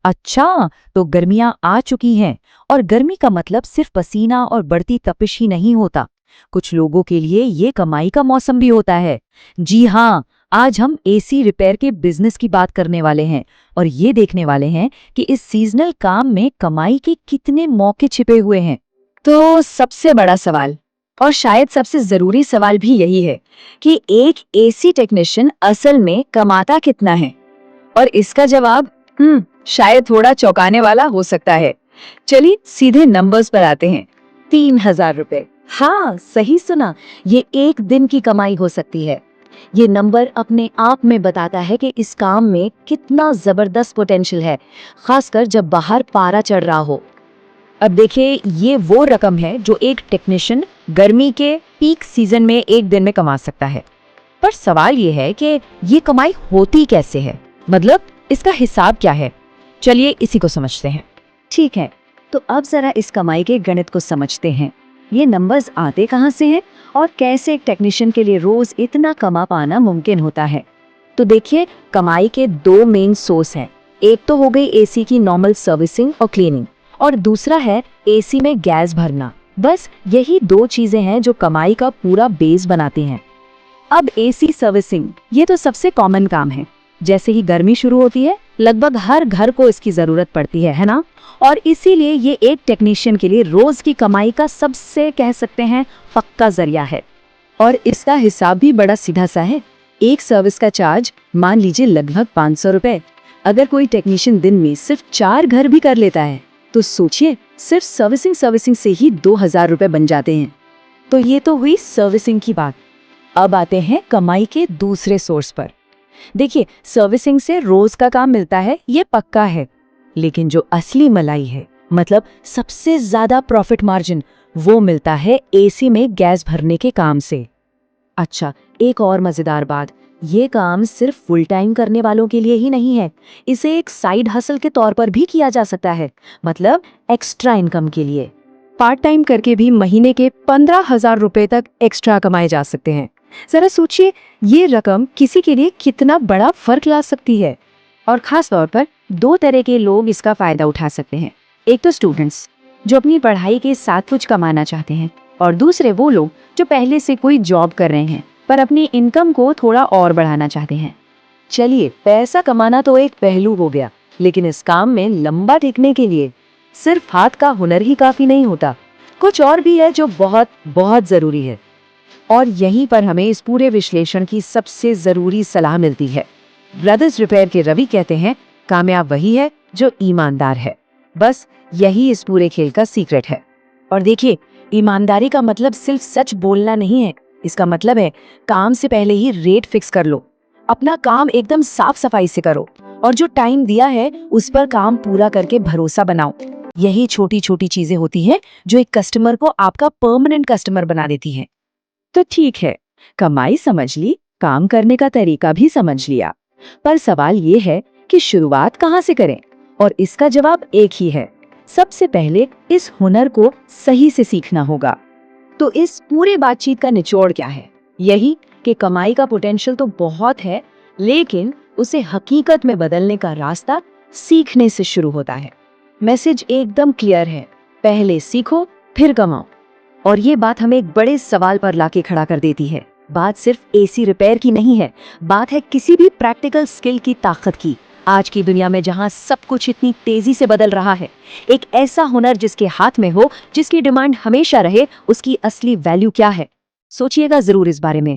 अच्छा, तो गर्मियां आ चुकी हैं और गर्मी का मतलब सिर्फ पसीना और बढ़ती तपिश ही नहीं होता। कुछ लोगों के लिए ये कमाई का मौसम भी होता है। जी हाँ, आज हम एसी रिपेयर के बिजनेस की बात करने वाले हैं और ये देखने वाले हैं कि इस सीजनल काम में कमाई के कितने मौके छिपे हुए हैं। तो सबसे बड़ा सवाल और शायद सबसे जरूरी सवाल भी यही है कि एक एसी टेक्नीशियन असल में कमाता कितना है। और इसका जवाब शायद थोड़ा चौंकाने वाला हो सकता है। चलिए सीधे नंबर्स पर आते हैं। 3,000 रुपए। हाँ, सही सुना। ये एक दिन की कमाई हो सकती है। ये नंबर अपने आप में बताता है कि इस काम में कितना जबरदस्त पोटेंशियल है, खासकर जब बाहर पारा चढ़ रहा हो। अब देखिए, ये वो रकम है जो एक टेक्नीशियन गर्मी के पीक सीजन में एक दिन में कमा सकता है। पर सवाल ये है कि ये कमाई होती कैसे है, मतलब इसका हिसाब क्या है। चलिए इसी को समझते हैं। ठीक है, तो अब जरा इस कमाई के गणित को समझते हैं। ये नंबर्स आते कहाँ से हैं और कैसे एक टेक्नीशियन के लिए रोज इतना कमा पाना मुमकिन होता है। तो देखिए, कमाई के दो मेन सोर्स हैं। एक तो हो गई एसी की नॉर्मल सर्विसिंग और क्लीनिंग, और दूसरा है एसी में गैस भरना। बस यही दो चीजें हैं जो कमाई का पूरा बेस बनाती हैं। अब एसी सर्विसिंग, ये तो सबसे कॉमन काम है। जैसे ही गर्मी शुरू होती है, लगभग हर घर को इसकी जरूरत पड़ती है ना। और इसीलिए ये एक टेक्नीशियन के लिए रोज की कमाई का सबसे, कह सकते हैं, पक्का जरिया है। और इसका हिसाब भी बड़ा सीधा सा है। एक सर्विस का चार्ज मान लीजिए लगभग 500 रुपए। अगर कोई टेक्नीशियन दिन में सिर्फ 4 घर भी कर लेता है तो सोचिए, सिर्फ सर्विसिंग से ही 2,000 रुपए बन जाते हैं। तो ये तो हुई सर्विसिंग की बात। अब आते हैं कमाई के दूसरे सोर्स पर। देखिए, सर्विसिंग से रोज का काम मिलता है, ये पक्का है। लेकिन जो असली मलाई है, मतलब सबसे ज्यादा प्रॉफिट मार्जिन, वो मिलता है एसी में गैस भरने के काम से। अच्छा, एक और मजेदार बात, ये काम सिर्फ फुल टाइम करने वालों के लिए ही नहीं है। इसे एक साइड हसल के तौर पर भी किया जा सकता है, मतलब एक्स्ट्रा इनकम के लिए। पार्ट टाइम करके भी महीने के 15,000 रुपए तक एक्स्ट्रा कमाए जा सकते हैं। जरा सोचिए, ये रकम किसी के लिए कितना बड़ा फर्क ला सकती है। और खास तौर पर दो तरह के लोग इसका फायदा उठा सकते हैं। एक तो स्टूडेंट्स, जो अपनी पढ़ाई के साथ कुछ कमाना चाहते हैं, और दूसरे वो लोग जो पहले से कोई जॉब कर रहे हैं पर अपनी इनकम को थोड़ा और बढ़ाना चाहते हैं। चलिए, पैसा कमाना तो एक पहलू हो गया, लेकिन इस काम में लंबा टिकने के लिए सिर्फ हाथ का हुनर ही काफी नहीं होता। कुछ और भी है जो बहुत बहुत जरूरी है। और यहीं पर हमें इस पूरे विश्लेषण की सबसे जरूरी सलाह मिलती है। ब्रदर्स रिपेयर के रवि कहते हैं, कामयाब वही है जो ईमानदार है। बस यही इस पूरे खेल का सीक्रेट है। और देखिए, ईमानदारी का मतलब सिर्फ सच बोलना नहीं है। इसका मतलब है काम से पहले ही रेट फिक्स कर लो, अपना काम एकदम साफ सफाई से करो, और जो टाइम दिया है उस पर काम पूरा करके भरोसा बनाओ। यही छोटी छोटी चीजें होती हैं जो एक कस्टमर को आपका परमानेंट कस्टमर बना देती हैं। तो ठीक है, कमाई समझ ली, काम करने का तरीका भी समझ लिया, पर सवाल ये है कि शुरुआत कहाँ से करें। और इसका जवाब एक ही है, सबसे पहले इस हुनर को सही से सीखना होगा। तो इस पूरी बातचीत का निचोड़ क्या है? यही कि कमाई का पोटेंशियल तो बहुत है, लेकिन उसे हकीकत में बदलने का रास्ता सीखने से शुरू होता है। मैसेज एकदम क्लियर है, पहले सीखो फिर कमाओ। और ये बात हमें एक बड़े सवाल पर लाके खड़ा कर देती है। बात सिर्फ एसी रिपेयर की नहीं है, बात है किसी भी प्रैक्टिकल स्किल की ताकत की। आज की दुनिया में जहां सब कुछ इतनी तेजी से बदल रहा है, एक ऐसा हुनर जिसके हाथ में हो, जिसकी डिमांड हमेशा रहे, उसकी असली वैल्यू क्या है? सोचिएगा जरूर इस बारे में।